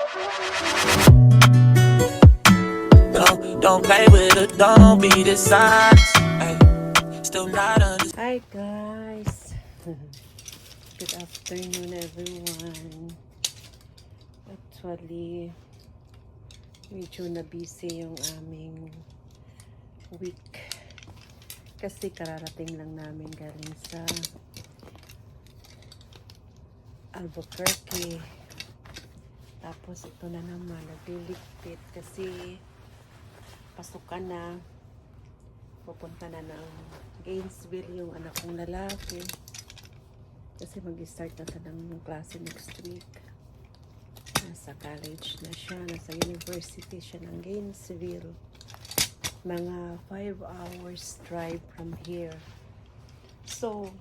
Don't play with it, don't be dishonest. Ay, still not understand. Hi guys! Good afternoon everyone. Actually, medyo na busy yung aming week. Kasi kararating lang namin galing sa Albuquerque. Tapos ito na naman, nagliligpit kasi pasukan na. Pupunta na ng Gainesville yung anak kong lalaki. Kasi mag-start na siya ng klase next week. Nasa college na siya, nasa university siya ng Gainesville. Mga 5 hours drive from here. So,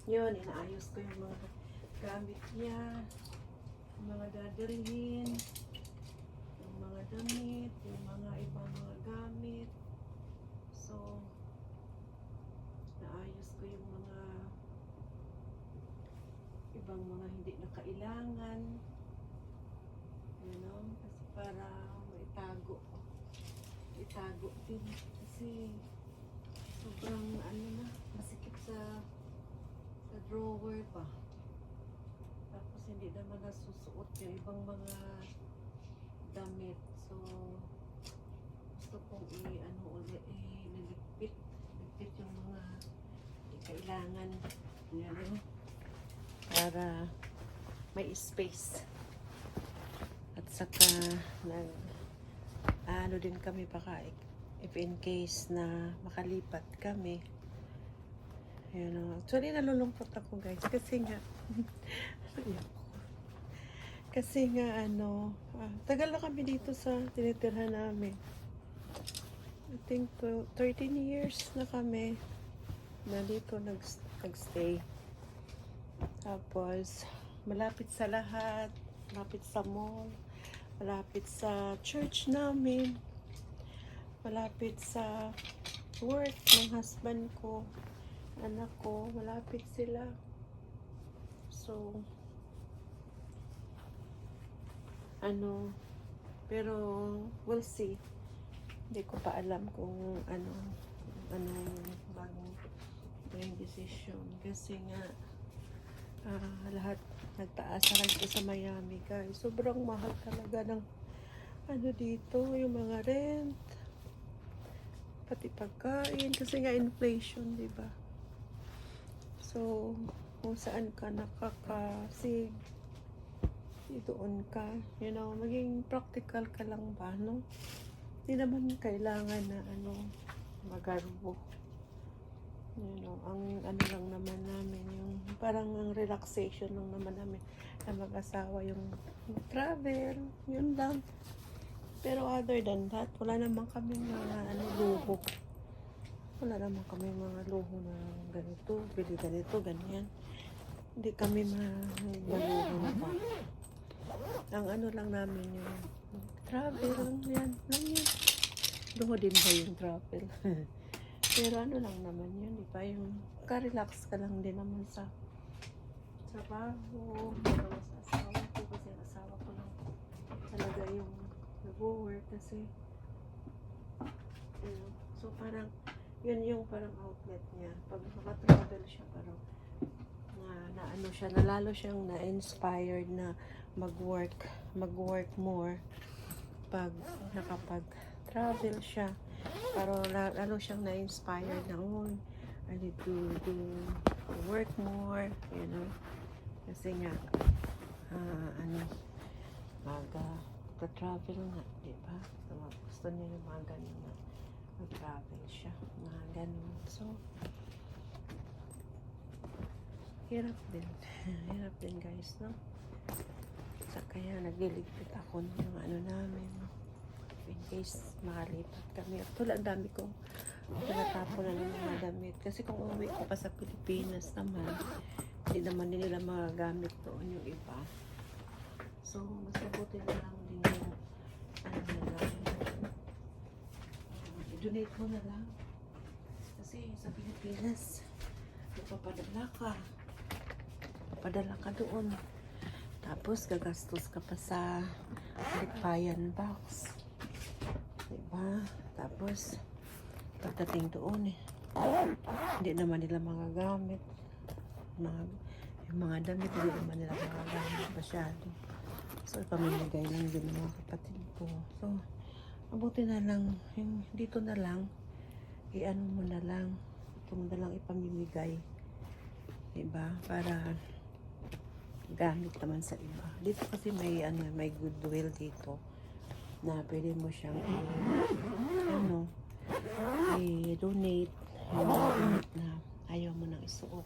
yun, inaayos ko yung mga gamit niya, yung mga dadalhin, yung mga damit, yung mga ibang mga gamit. So, naayos ko yung mga ibang mga hindi na kailangan. You know, kasi para maitago. Itago din. Kasi sobrang ano na, masikip sa drawer pa. Tapos hindi naman nasusuot yung ibang mga damit. So, gusto kong niligpit yung mga hindi kailangan. Yan, para may space. At saka ano din kami baka if in case na makalipat kami. You know, actually nalulungkot ako guys kasi nga tagal na kami dito sa tinitirhan namin. I think 13 years na kami na dito nagstay. Tapos malapit sa lahat, malapit sa mall, malapit sa church namin, malapit sa work ng husband ko, anak ko, malapit sila. So, pero we'll see. Hindi ko pa alam kung anong bagong decision. Kasi nga, lahat nagtaas ko sa Miami guys. Sobrang mahal talaga ng dito, yung mga rent, pati pagkain, kasi nga inflation, di ba? So, kung saan ka nakakasig, doon ka, you know, maging practical ka lang ba, no? Hindi naman kailangan na magarbo. You know, ang lang naman namin, yung parang ang relaxation lang naman namin na mag-asawa, yung travel, yun lang. Pero other than that, wala naman kami mga luho. Wala naman kami mga luho na ganito, bili ganito, ganyan. Hindi kami maluho na ba. Ang lang namin yung travel, yan. Luho din ba yung travel? Pero lang naman yun, di ba? Yung ka-relax ka lang din naman sa trabaho, sa asawa ko, kasi ang asawa ko lang talaga yung nag-work kasi so parang yun yung parang outlet niya. Pag naka-travel siya, parang nalalo siyang na-inspired na mag-work more pag nakapag-travel siya. Pero lalo siyang na-inspired na, I need to work more, you know. Kasi nga, mag-travel nga, di ba? So, gusto niya yung mga ganun na mag-travel siya, mga ganun. So, hirap din. Hirap din guys, no? So, kaya nagliligpit ako ng namin, no? In case makalipat kami. Actually, ang dami kong tinatapon na ng mga damit. Kasi kung umuwi ko pa sa Pilipinas naman, hindi naman nila magagamit doon yung iba. So, mas mabuti na lang din yung i-donate mo na lang. Kasi sa Pilipinas, magpapadala ka. Padala ka doon. Tapos, gagastos ka pa sa Balikbayan box. Diba? Tapos, pagdating doon hindi naman nila magagamit. Yung mga damit, hindi naman nila magagamit masyado. So, pamimigay lang din ng mga kapatid ko. So, mabuti na lang, yung dito na lang, i-ano mo na lang, ito mo na lang ipamimigay. Diba? Para gamit naman sa iba. Dito kasi may goodwill dito na pwede mo siyang i-donate yung mga damit na ayaw mo nang isuot.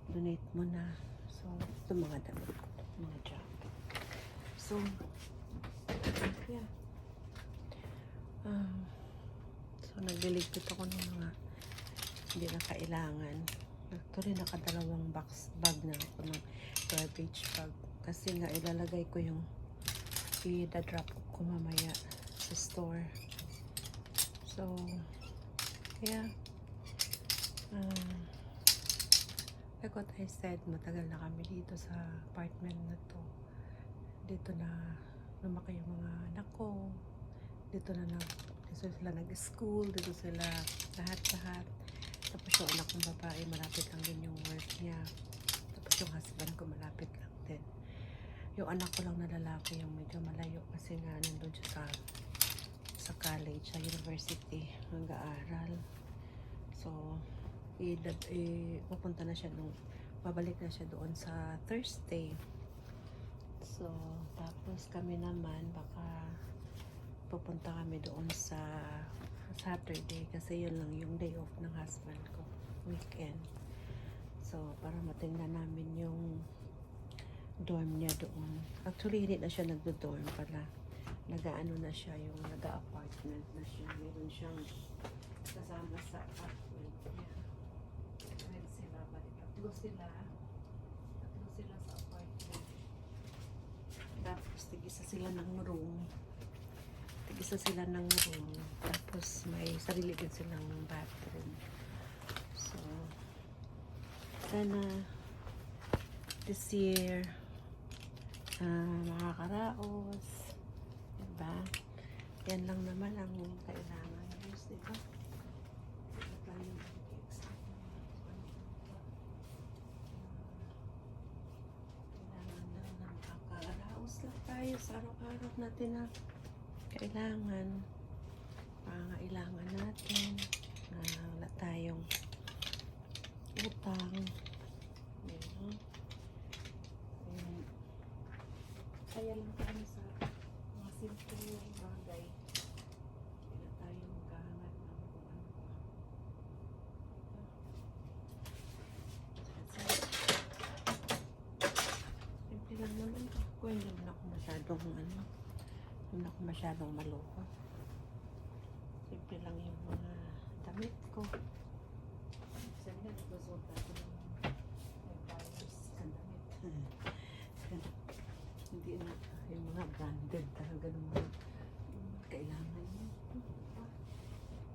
Donate mo na. So, ito mga damit, mga jacket. So, yeah. So, nagliligpit ako ng mga hindi na kailangan. Actually, nakadalawang bag na ako ng garbage bag. Kasi nga, ilalagay ko yung i-drop ko mamaya sa store. So, yeah. Like what I said, matagal na kami dito sa apartment na to. Dito na lumaki yung mga anak ko. Dito sila nag-school. Dito sila lahat-lahat. Tapos yung anak kong babae, malapit lang din yung work niya. Tapos yung husband ko, malapit lang din. Yung anak ko lang na lalaki, yung medyo malayo kasi nga nandun siya sa college, sa university, mag-aaral. So, pupunta na siya babalik na siya doon sa Thursday. So, tapos kami naman, baka pupunta kami doon sa Saturday kasi yun lang yung day off ng husband ko, weekend. So, para matingnan namin yung dorm niya doon. Actually, hindi na siya nagdo-dorm pala. Nag-aano na siya, yung nag-apartment na siya. Meron siyang kasama sa apartment niya. Meron sila, tatlo sila sa apartment. Tapos, tig-isa sila ng room. Tapos may sarili din silang bathroom. So, sana this year makakaraos. Diba? Yan lang naman ang kailangan. Diba? Kailangan lang na makakaraos lang tayo sa araw-araw natin na kailangan, pangailangan natin na wala tayong utang. Kaya lang tayo sa mga simple bagay. Wala tayong maghahangat ng kung ano pa. Simple lang naman ako. Hindi naman ako masyadong maloko. Simple lang yung mga damit ko. Sabi na, nagpasot ako ng nagbayos sa damit. Hindi na yung mga branded talaga ng mga kailangan mo.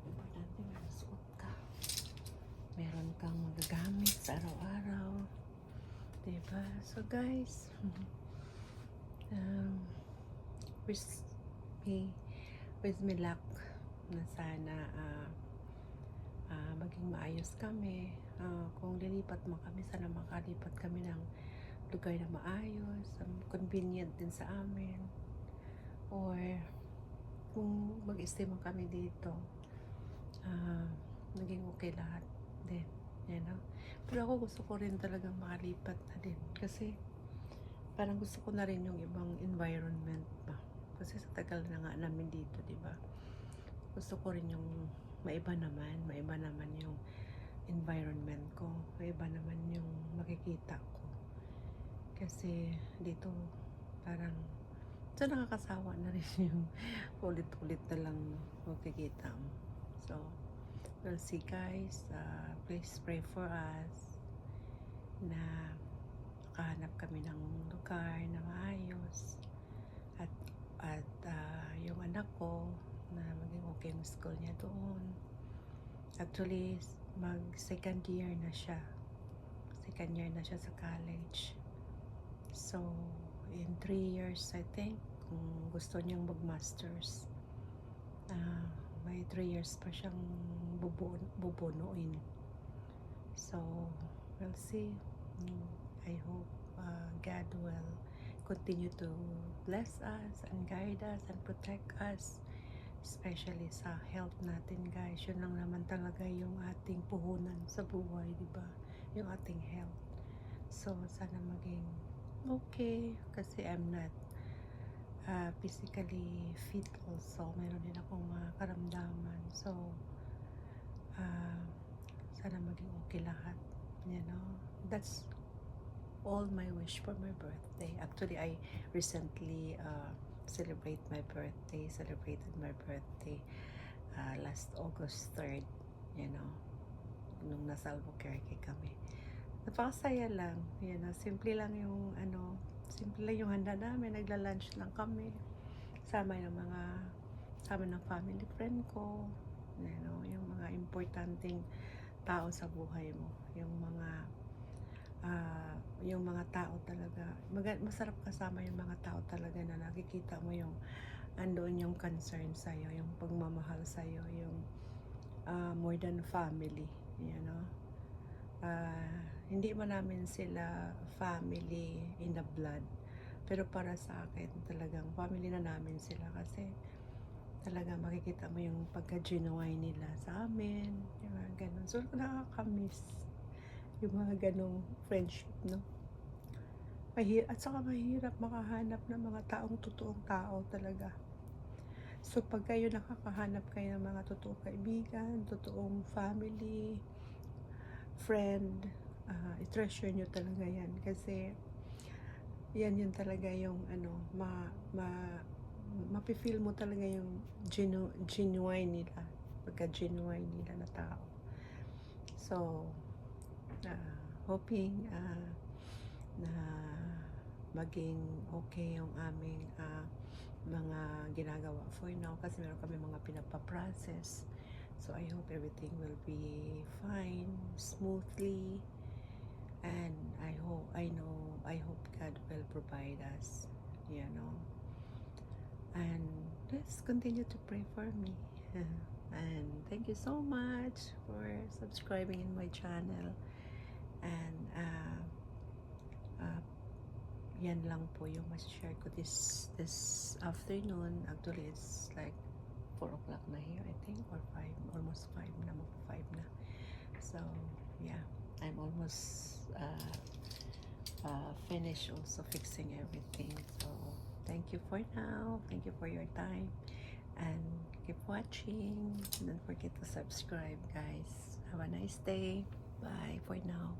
Importante may masuot ka. Meron kang magagamit sa araw-araw. Diba? So guys, wish me luck na sana maging maayos kami. Kung lilipat mo kami, sana makalipat kami ng lugar na maayos, convenient din sa amin. Or kung mag-stay mo kami dito, naging okay lahat din. You know? Pero ako gusto ko rin talagang makalipat na din. Kasi parang gusto ko na rin yung ibang environment pa. Kasi sa tagal na nga namin dito, diba? Gusto ko rin yung maiba naman yung environment ko. Maiba naman yung makikita ko. Kasi dito parang so nakakasawa na rin yung ulit-ulit na lang makikita mo. So, we'll see guys. Please pray for us na makahanap kami ng lugar na maayos at yung anak ko na maging okay yung school niya doon. Actually, mag second year na siya sa college. So, in 3 years I think, gusto niyang mag-masters. May 3 years pa siyang bubunuin. So, we'll see. I hope God will continue to bless us and guide us and protect us, especially sa health natin, guys. Yun lang naman talaga yung ating puhunan sa buhay, di ba? Yung ating health. So, sana maging okay, kasi I'm not physically fit also. Meron din akong mga karamdaman. So, sana maging okay lahat. You know, that's all my wish for my birthday. Actually, I recently celebrated my birthday last August 3rd, you know, nung nasa Albuquerque kami. Napakasaya lang, you know, simple lang yung handa namin, nagla-lunch lang kami. Sama ng family friend ko, you know, yung mga importanteng tao sa buhay mo, yung mga tao talaga, masarap kasama yung mga tao talaga na nakikita mo yung andoon yung concern sa'yo, yung pagmamahal sa'yo, yung more than family, you know. Hindi man namin sila family in the blood, pero para sa akin talagang family na namin sila, kasi talaga makikita mo yung pagka-genuine nila sa amin, yung mga ganun. So, nakaka-miss yung mga ganong friendship, no? At saka mahirap makahanap ng mga taong totoong tao talaga. So, pag kayo nakakahanap kayo ng mga totoong kaibigan, totoong family, friend, i-treasure nyo talaga yan, kasi yan talaga yung mapifeel mo talaga yung genuine nila, pagka-genuine nila na tao. So, hoping na maging okay yung aming mga ginagawa for now, kasi meron kami mga pinapaprocess. So, I hope everything will be fine, smoothly, and I hope God will provide us, you know. And let's continue to pray for me. And thank you so much for subscribing in my channel. And yan lang po yung mas-share ko this afternoon. Actually, it's like 4 o'clock na here, I think, or 5, almost 5 na, mag-5 na. So, yeah, I'm almost finished also fixing everything. So, thank you for now. Thank you for your time. And keep watching. Don't forget to subscribe, guys. Have a nice day. Bye for now.